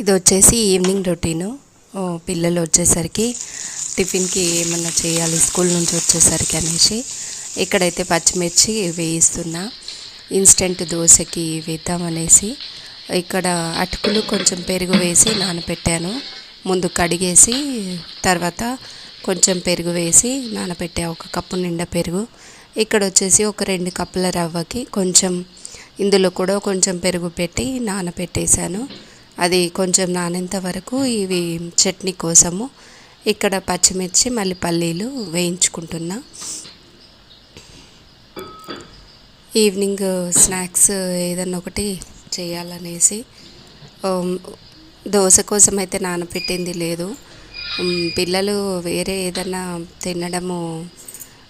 ఇది వచ్చేసి evening routine. పిల్లలు వచ్చేసరికి టిఫిన్కి ఏమన్నా చేయాలి స్కూల్ నుంచి వచ్చేసరికి అనేసి ఇక్కడైతే పచ్చిమిర్చి వేయిస్తున్నా. ఇన్స్టెంట్ దోశకి వేద్దామనేసి ఇక్కడ అటుకులు కొంచెం పెరుగు వేసి నానబెట్టాను. ముందు కడిగేసి తర్వాత కొంచెం పెరుగు వేసి నానబెట్టా, ఒక కప్పు నిండా పెరుగు. ఇక్కడ వచ్చేసి ఒక 2 కప్పుల రవ్వకి కొంచెం ఇందులో కూడా కొంచెం పెరుగు పెట్టి నానబెట్టేశాను. అది కొంచెం నానేంత వరకు ఇవి చట్నీ కోసము ఇక్కడ పచ్చిమిర్చి మళ్ళీ పల్లీలు వేయించుకుంటున్నా. ఈవినింగ్ స్నాక్స్ ఏదన్నా ఒకటి చేయాలనేసి దోశ కోసం అయితే నానబెట్టింది లేదు. పిల్లలు వేరే ఏదన్నా తినడము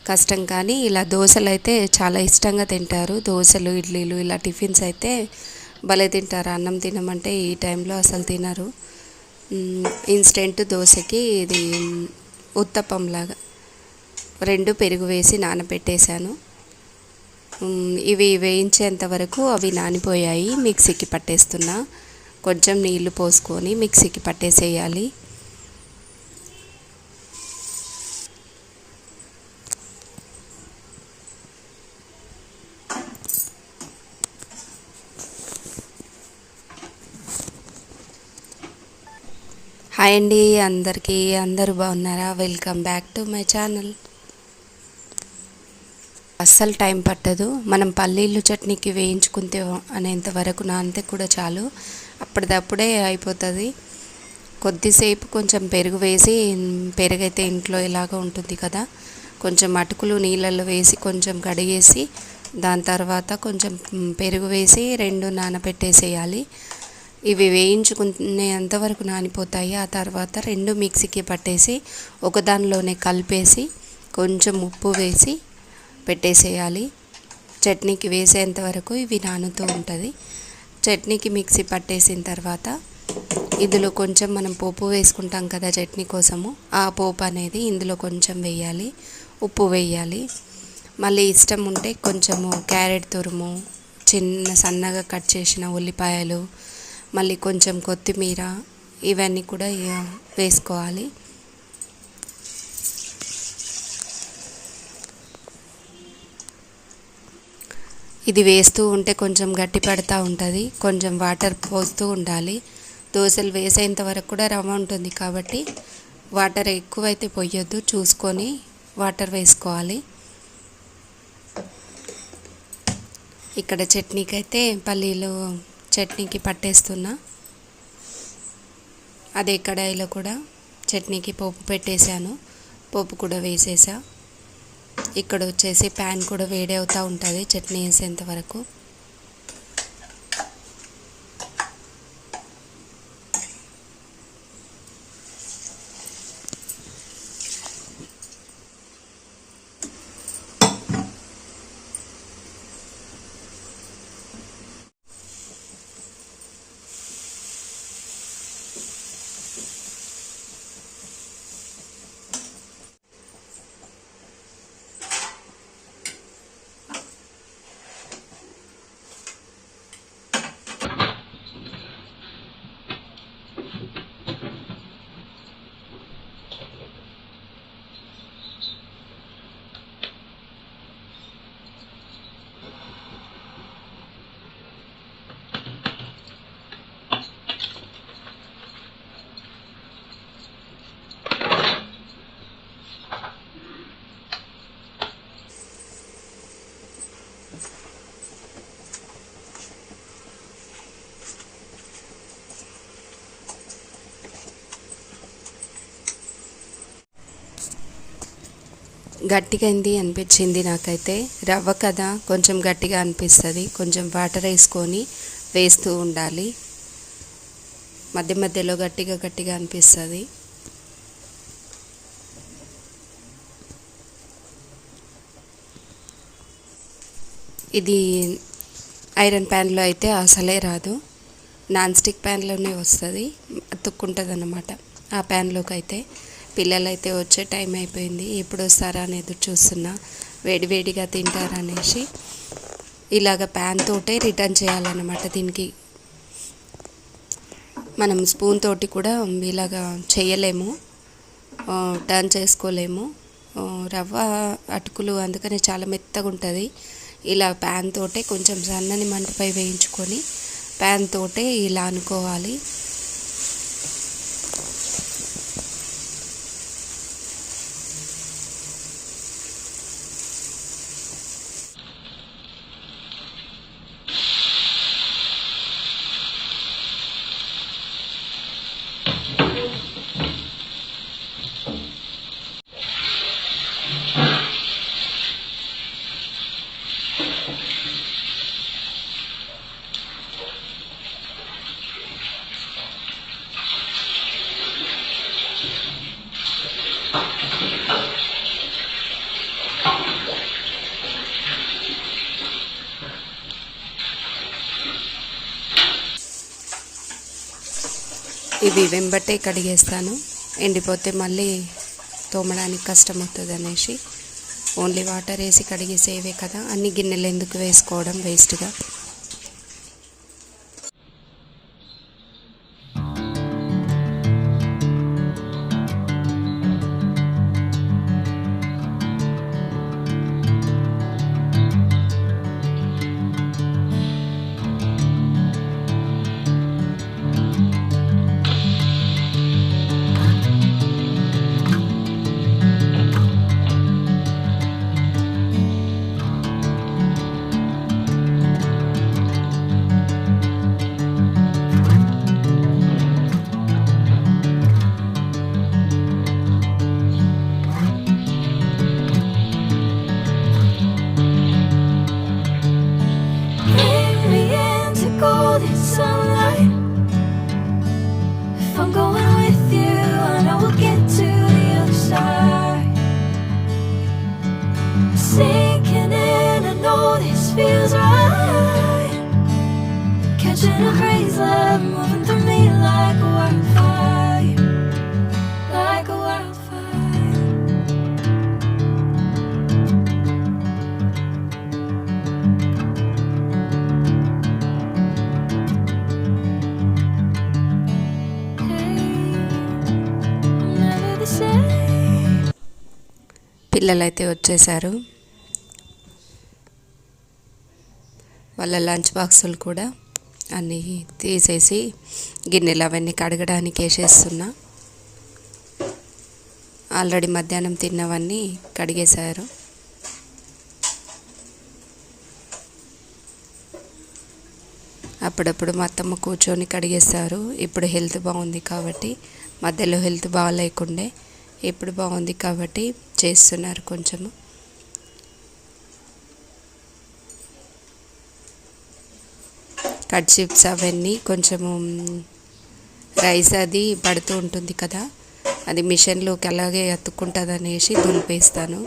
కష్టం, కానీ ఇలా దోశలు అయితే చాలా ఇష్టంగా తింటారు. దోశలు ఇడ్లీలు ఇలా టిఫిన్స్ అయితే భలే తింటారు. అన్నం తినమంటే ఈ టైంలో అసలు తినరు. ఇన్స్టెంట్ దోశకి ఇది ఉత్తప్పంలాగా 2 పెరుగు వేసి నానబెట్టేశాను. ఇవి వేయించేంత వరకు అవి నానిపోయాయి. మిక్సీకి పట్టేస్తున్నా. కొంచెం నీళ్లు పోసుకొని మిక్సీకి పట్టేసేయాలి. హాయ్ అండి అందరికీ, అందరూ బాగున్నారా? Welcome back to my channel. అస్సలు టైం పట్టదు. మనం పల్లీలు చట్నీకి వేయించుకుంటే అనేంత వరకు నానితే కూడా చాలు, అప్పటిదప్పుడే అయిపోతుంది. కొద్దిసేపు కొంచెం పెరుగు వేసి, పెరుగు అయితే ఇంట్లో ఇలాగ ఉంటుంది కదా, కొంచెం అటుకులు నీళ్ళల్లో వేసి కొంచెం కడిగేసి దాని తర్వాత కొంచెం పెరుగు వేసి 2 నానబెట్టేసేయాలి. ఇవి వేయించుకునేంతవరకు నానిపోతాయి. ఆ తర్వాత 2 మిక్సీకి పట్టేసి ఒకదానిలోనే కలిపేసి కొంచెం ఉప్పు వేసి పెట్టేసేయాలి. చట్నీకి వేసేంత వరకు ఇవి నానుతూ ఉంటుంది. చట్నీకి మిక్సీ పట్టేసిన తర్వాత ఇందులో కొంచెం మనం పోపు వేసుకుంటాం కదా చట్నీ కోసము, ఆ పోపు అనేది ఇందులో కొంచెం వేయాలి. ఉప్పు వేయాలి. మళ్ళీ ఇష్టం ఉంటే కొంచెము క్యారెట్ తురుము, సన్నగా కట్ చేసిన ఉల్లిపాయలు, మళ్ళీ కొంచెం కొత్తిమీర, ఇవన్నీ కూడా వేసుకోవాలి. ఇది వేస్తూ ఉంటే కొంచెం గట్టి పడుతూ ఉంటుంది. కొంచెం వాటర్ పోస్తూ ఉండాలి. దోశలు వేసేంత వరకు కూడా రవ్వ ఉంటుంది కాబట్టి వాటర్ ఎక్కువైతే పోయొద్దు, చూసుకొని వాటర్ వేసుకోవాలి. ఇక్కడ చట్నీకి అయితే పల్లీలు చట్నీకి పట్టేస్తున్నా. అదే కడాయిలో కూడా చట్నీకి పోపు పెట్టేశాను. పోపు కూడా వేసేసా. ఇక్కడ వచ్చేసి ప్యాన్ కూడా వేడి అవుతూ ఉంటుంది చట్నీ వేసేంత వరకు. గట్టిగా అయింది అనిపించింది నాకైతే. రవ్వ కదా కొంచెం గట్టిగా అనిపిస్తుంది. కొంచెం వాటర్ వేసుకొని వేస్తూ ఉండాలి. మధ్య మధ్యలో గట్టిగా అనిపిస్తుంది. ఇది ఐరన్ ప్యాన్లో అయితే అసలే రాదు, నాన్ స్టిక్ ప్యాన్లోనే వస్తుంది, అతుక్కుంటుంది అన్నమాట. ఆ ప్యాన్లోకి అయితే పిల్లలైతే వచ్చే టైం అయిపోయింది, ఎప్పుడు వస్తారా అని ఎదురు చూస్తున్నా. వేడివేడిగా తింటారనేసి ఇలాగ ప్యాన్ తోటే రిటర్న్ చేయాలన్నమాట. దీనికి మనం స్పూన్ తోటి కూడా ఇలాగా చేయలేము, టర్న్ చేసుకోలేము. రవ్వ అటుకులు అందుకని చాలా మెత్తగా ఉంటుంది. ఇలా ప్యాన్ తోటే కొంచెం సన్నని మంటపై వేయించుకొని ప్యాన్ తోటే ఇలా అనుకోవాలి. ఇవి వెంబటే కడిగేస్తాను, ఎండిపోతే మళ్ళీ తోమడానికి కష్టం అవుతుంది అనేసి ఓన్లీ వాటర్ వేసి కడిగేసేవే కదా, అన్ని గిన్నెలు ఎందుకు వేసుకోవడం వేస్ట్గా. పిల్లలైతే వచ్చేసారు, వాళ్ళ లంచ్ బాక్సులు కూడా అన్నీ తీసేసి గిన్నెలు అవన్నీ కడగడానికి వేసేస్తున్నా. ఆల్రెడీ మధ్యాహ్నం తిన్నవన్నీ కడిగేశారు. అప్పుడప్పుడు మా అత్తమ్మ కూర్చొని కడిగేస్తారు. ఇప్పుడు హెల్త్ బాగుంది కాబట్టి, మధ్యలో హెల్త్ బాగాలేకుండే ఇప్పుడు బాగుంది కాబట్టి చేస్తున్నారు కొంచెము. కట్ చిప్స్ అవన్నీ కొంచెము రైస్ అది పడుతూ ఉంటుంది కదా, అది మిషన్లోకి అలాగే అతుక్కుంటుంది అనేసి దులిపేస్తాను.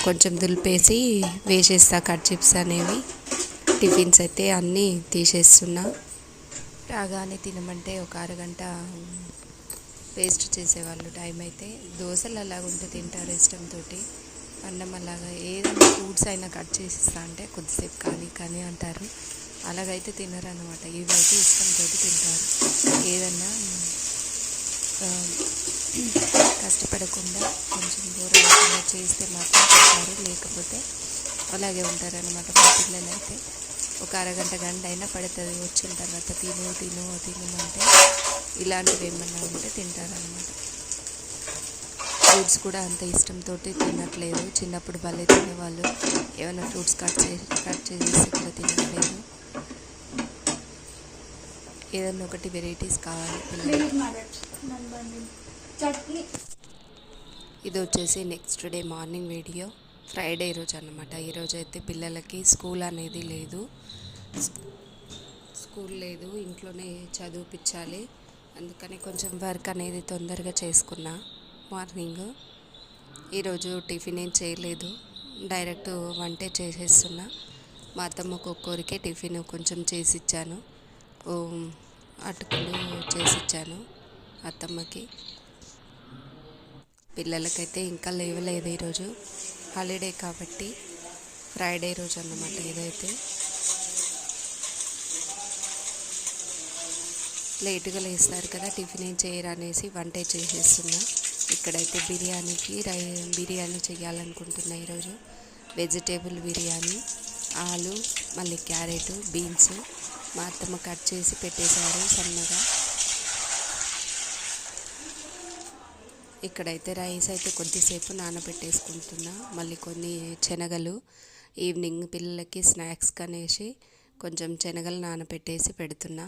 కొంచెం దులిపేసి వేసేస్తా కట్ చిప్స్ అనేవి. టిఫిన్స్ అయితే అన్నీ తీసేస్తున్నా. రాగానే తినమంటే ఒక అరగంట వేస్ట్ చేసేవాళ్ళు టైం అయితే. దోశలు అలాగుంటే తింటారు ఇష్టంతో, అన్నం అలాగా ఏదైనా ఫ్రూట్స్ అయినా కట్ చేసిస్తా అంటే కొద్దిసేపు కానీ అంటారు. అలాగైతే తినరు అనమాట. ఇవైతే ఇష్టంతో తింటారు. ఏదన్నా కష్టపడకుండా కొంచెం దూరం చేస్తే మాత్రం తింటారు, లేకపోతే అలాగే ఉంటారనమాట. మా పిల్లలు అయితే ఒక అరగంట గంట అయినా పడుతుంది, వచ్చిన తర్వాత తినమంటే ఇలాంటివి ఏమన్నా ఉంటే తింటారనమాట. ఫ్రూట్స్ కూడా అంత ఇష్టంతో తినట్లేదు. చిన్నప్పుడు భలే తినేవాళ్ళు, ఏమైనా ఫ్రూట్స్ కట్ చేసి కూడా తినట్లేదు. ఏదన్నా ఒకటి వెరైటీస్ కావాలి పిల్లలకి. ఇది వచ్చేసి next day morning video, Friday రోజు అన్నమాట. ఈరోజు అయితే పిల్లలకి స్కూల్ అనేది లేదు, ఇంట్లోనే చదివిపించాలి. అందుకని కొంచెం వర్క్ అనేది తొందరగా చేసుకున్నా మార్నింగ్. ఈరోజు టిఫిన్ ఏం చేయలేదు, డైరెక్ట్ వంటే చేసేస్తున్నా. మా అత్తమ్మకు ఒక్కొక్కరికే టిఫిన్ కొంచెం చేసిచ్చాను, అటుకులు చేసిచ్చాను అత్తమ్మకి. పిల్లలకైతే ఇంకా లేవలేదు, ఈరోజు హాలిడే కాబట్టి ఫ్రైడే రోజు అన్నమాట. ఇదైతే లేటుగా లేస్తారు కదా, టిఫిన్ ఏం చేయరు అనేసి వంటే చేసేస్తున్నా. ఇక్కడైతే బిర్యానీ చేయాలనుకుంటున్నా ఈరోజు. వెజిటేబుల్ బిర్యానీ, ఆలు, మళ్ళీ క్యారెట్, బీన్స్ మా అత్తమ్మ కట్ చేసి పెట్టేశారు సన్నగా. ఇక్కడైతే రైస్ అయితే కొద్దిసేపు నానబెట్టేసుకుంటున్నా. మళ్ళీ కొన్ని శనగలు ఈవినింగ్ పిల్లలకి స్నాక్స్ కనేసి కొంచెం శనగలు నానబెట్టేసి పెడుతున్నా.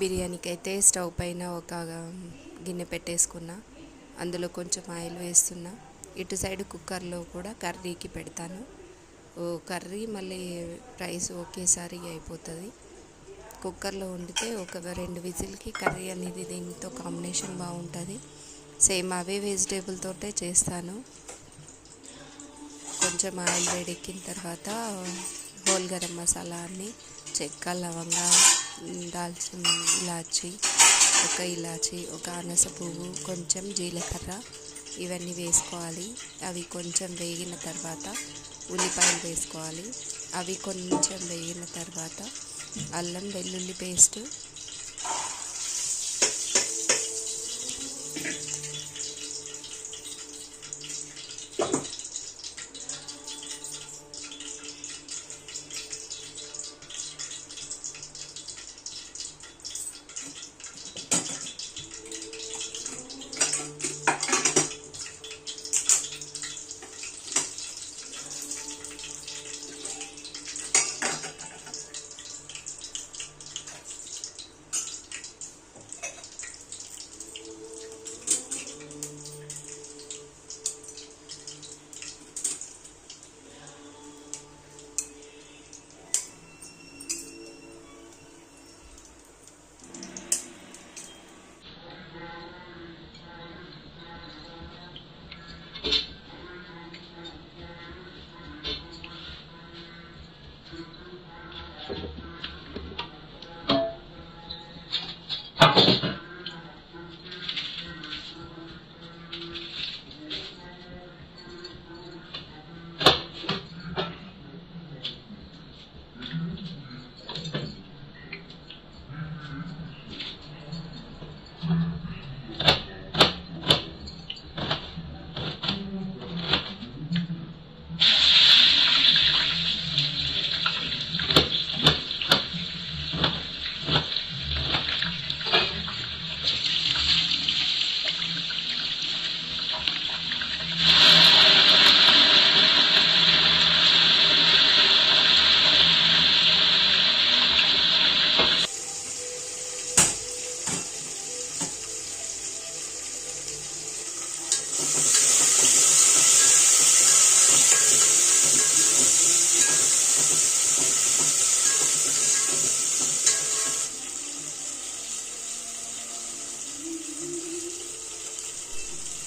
బిర్యానీకి అయితే స్టవ్ పైన ఒక గిన్నె పెట్టేసుకున్నా. అందులో కొంచెం ఆయిల్ వేస్తున్నా. ఇటు సైడ్ కుక్కర్లో కూడా కర్రీకి పెడతాను. కర్రీ మళ్ళీ రైస్ ఒకేసారి అయిపోతుంది. కుక్కర్లో వండితే ఒక 2 విజిల్కి కర్రీ అనేది దీంతో కాంబినేషన్ బాగుంటుంది. సేమ్ అవే వెజిటేబుల్ తోటే చేస్తాను. కొంచెం ఆయిల్ వేడెక్కిన తర్వాత హోల్ గరం మసాలా అన్ని చెక్క, లవంగా, దాల్చిన ఇలాచి, ఒక ఇలాచి, ఒక అనాస పువ్వు, కొంచెం జీలకర్ర ఇవన్నీ వేసుకోవాలి. అవి కొంచెం వేగిన తర్వాత ఉల్లిపాయలు వేసుకోవాలి. అవి కొంచెం వేగిన తర్వాత అల్లం వెల్లుల్లి పేస్టు,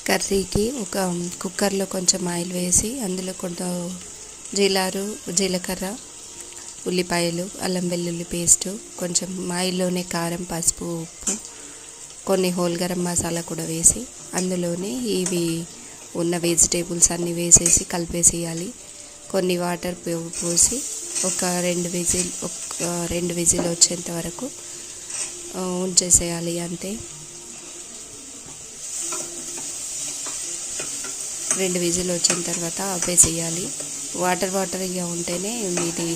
కర్రీకి ఒక కుక్కర్లో కొంచెం ఆయిల్ వేసి అందులో కొంచెం జీలకర్ర, ఉల్లిపాయలు, అల్లం వెల్లుల్లి పేస్టు, కొంచెం ఆయిల్లోనే కారం, పసుపు, ఉప్పు, కొన్ని హోల్ గరం మసాలా కూడా వేసి అందులోనే ఇవి ఉన్న వెజిటేబుల్స్ అన్నీ వేసేసి కలిపేసేయాలి. కొన్ని వాటర్ పోసి ఒక 2 విజిల్ వచ్చేంత వరకు ఉంచేసేయాలి. అంతే, 2 విజిల్ వచ్చిన తర్వాత ఆపేసేయాలి. వాటర్గా ఉంటేనే ఇది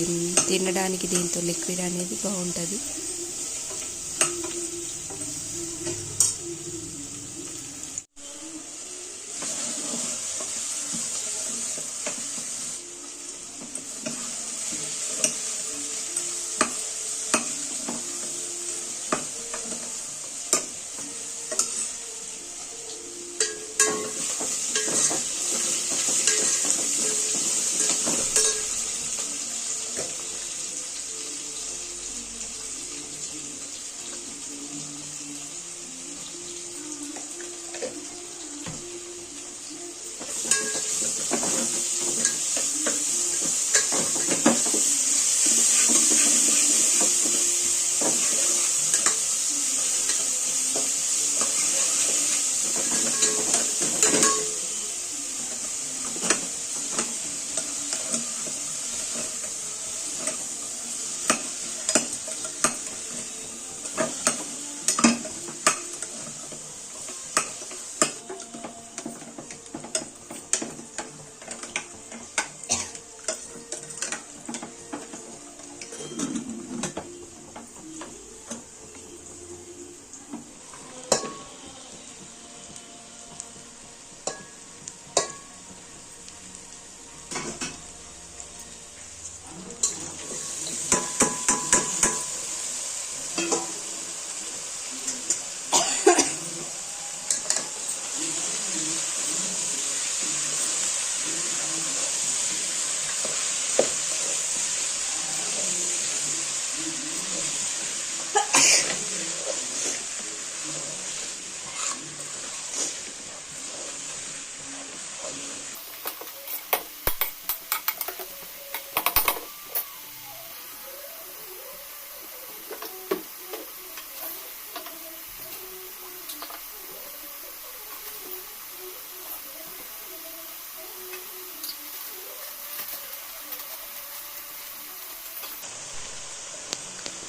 తినడానికి దీంతో లిక్విడ్ అనేది బాగుంటుంది.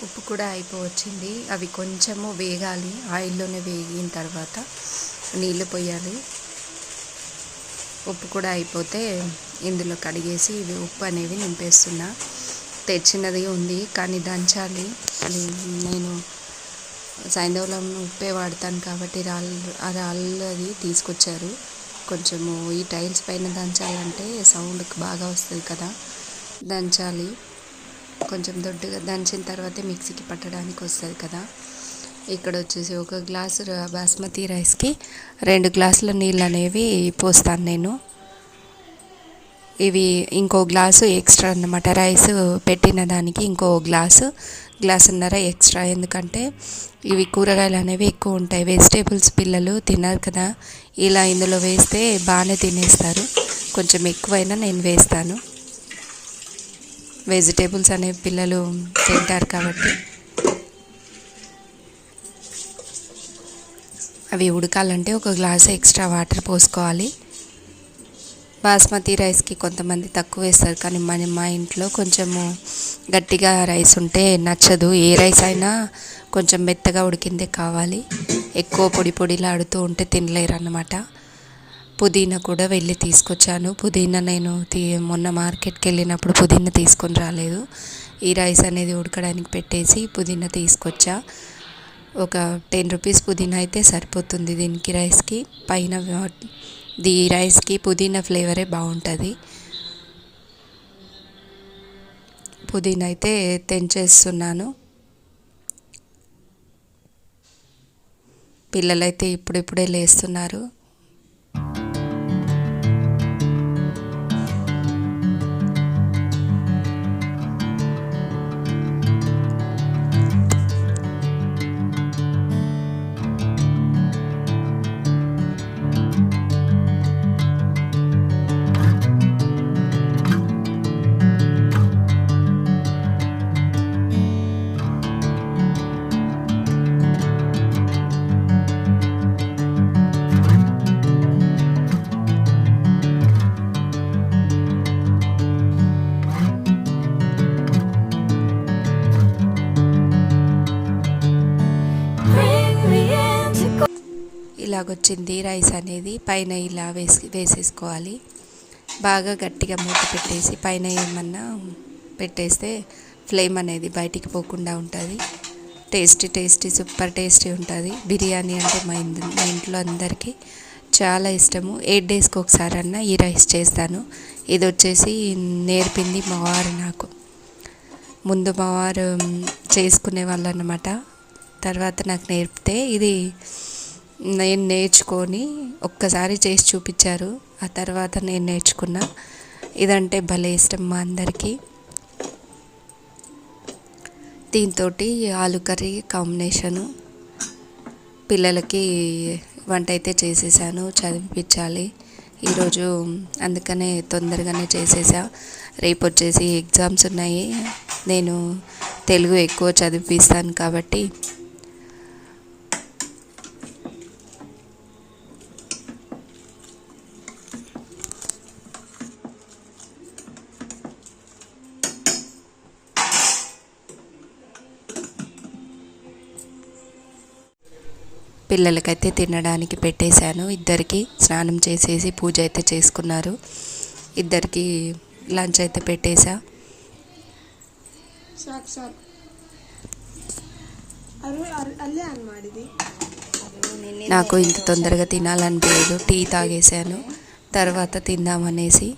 ఉప్పు కూడా అయిపోవచ్చింది. అవి కొంచెము వేగాలి, ఆయిల్లోనే వేగిన తర్వాత నీళ్ళు పోయాలి. ఉప్పు కూడా అయిపోతే ఇందులో కడిగేసి ఇవి ఉప్పు అనేవి నింపేస్తున్నా. తెచ్చినది ఉంది కానీ దంచాలి. అది నేను సైంధవలం ఉప్పే వాడతాను కాబట్టి రాళ్ళు అది తీసుకొచ్చారు. కొంచెము ఈ టైల్స్ పైన దంచాలంటే సౌండ్ బాగా వస్తుంది కదా, దంచాలి. కొంచెం దొడ్డుగా దంచిన తర్వాతే మిక్సీకి పట్టడానికి వస్తుంది కదా. ఇక్కడ వచ్చేసి 1 గ్లాసు బాస్మతి రైస్కి 2 గ్లాసుల నీళ్ళు అనేవి పోస్తాను నేను. ఇవి ఇంకో గ్లాసు ఎక్స్ట్రా అన్నమాట. రైస్ పెట్టిన దానికి ఇంకో గ్లాసున్నర ఎక్స్ట్రా. ఎందుకంటే ఇవి కూరగాయలు అనేవి ఎక్కువ ఉంటాయి. వెజిటేబుల్స్ పిల్లలు తినరు కదా, ఇలా ఇందులో వేస్తే బాగానే తినేస్తారు. కొంచెం ఎక్కువైనా నేను వేస్తాను. వెజిటేబుల్స్ అనేవి పిల్లలు తింటారు కాబట్టి. అవి ఉడకాలంటే 1 గ్లాసు ఎక్స్ట్రా వాటర్ పోసుకోవాలి. బాస్మతి రైస్కి కొంతమంది తక్కువ వేస్తారు, కానీ మా ఇంట్లో కొంచెము గట్టిగా రైస్ ఉంటే నచ్చదు. ఏ రైస్ అయినా కొంచెం మెత్తగా ఉడికిందే కావాలి. ఎక్కువ పొడిలాడుతూ ఉంటే తినలేరు అన్నమాట. పుదీనా కూడా వెళ్ళి తీసుకొచ్చాను. పుదీనా నేను మొన్న మార్కెట్కి వెళ్ళినప్పుడు పుదీనా తీసుకొని రాలేదు. ఈ రైస్ అనేది ఉడకడానికి పెట్టేసి పుదీనా తీసుకొచ్చా. ఒక 10 రూపీస్ పుదీనా అయితే సరిపోతుంది దీనికి, రైస్కి. పైన ఈ రైస్కి పుదీనా ఫ్లేవరే బాగుంటుంది. పుదీనా అయితే తెంచేస్తున్నాను. పిల్లలైతే ఇప్పుడిప్పుడే లేస్తున్నారు. ఇలాగొచ్చింది రైస్ అనేది. పైన ఇలా వేసేసుకోవాలి. బాగా గట్టిగా మూత పెట్టేసి పైన ఏమన్నా పెట్టేస్తే ఫ్లేమ్ అనేది బయటికి పోకుండా ఉంటుంది. టేస్టీ సూపర్ టేస్టీ ఉంటుంది. బిర్యానీ అంటే మా ఇంట్లో అందరికీ చాలా ఇష్టము. 8 డేస్కి ఒకసారన్నా ఈ రైస్ చేస్తాను. ఇది వచ్చేసి నేర్పింది మా వారు నాకు. ముందు మా వారు చేసుకునే వాళ్ళు అన్నమాట. తర్వాత నాకు నేర్పితే ఇది నేను నేర్చుకొని ఒక్కసారి చేసి చూపించారు. ఆ తర్వాత నేను నేర్చుకున్నా. ఇదంటే భలే ఇష్టం మా అందరికీ. దీంతో ఆలు కర్రీ కాంబినేషను. పిల్లలకి వంట అయితే చేసేసాను, చదివించాలి ఈరోజు. అందుకనే తొందరగానే చేసేసా. రేపు వచ్చేసి ఎగ్జామ్స్ ఉన్నాయి. నేను తెలుగు ఎక్కువ చదివిస్తాను కాబట్టి పిల్లలకైతే తినడానికి పెట్టేశాను. ఇద్దరికి స్నానం చేసేసి పూజ అయితే చేసుకున్నారు. ఇద్దరికి లంచ్ అయితే పెట్టేశా. నాకు ఇంత తొందరగా తినాలనిపించలేదు. టీ తాగేశాను, తర్వాత తిందామనేసి.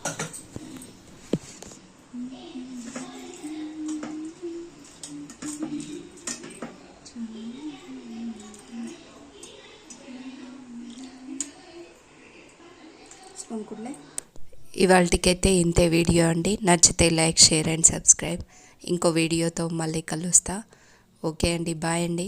ఇవాళకైతే ఇంతే వీడియో అండి. నచ్చితే లైక్, షేర్ అండ్ సబ్స్క్రైబ్. ఇంకో వీడియోతో మళ్ళీ కలుస్తా. ఓకే అండి, బాయ్ అండి.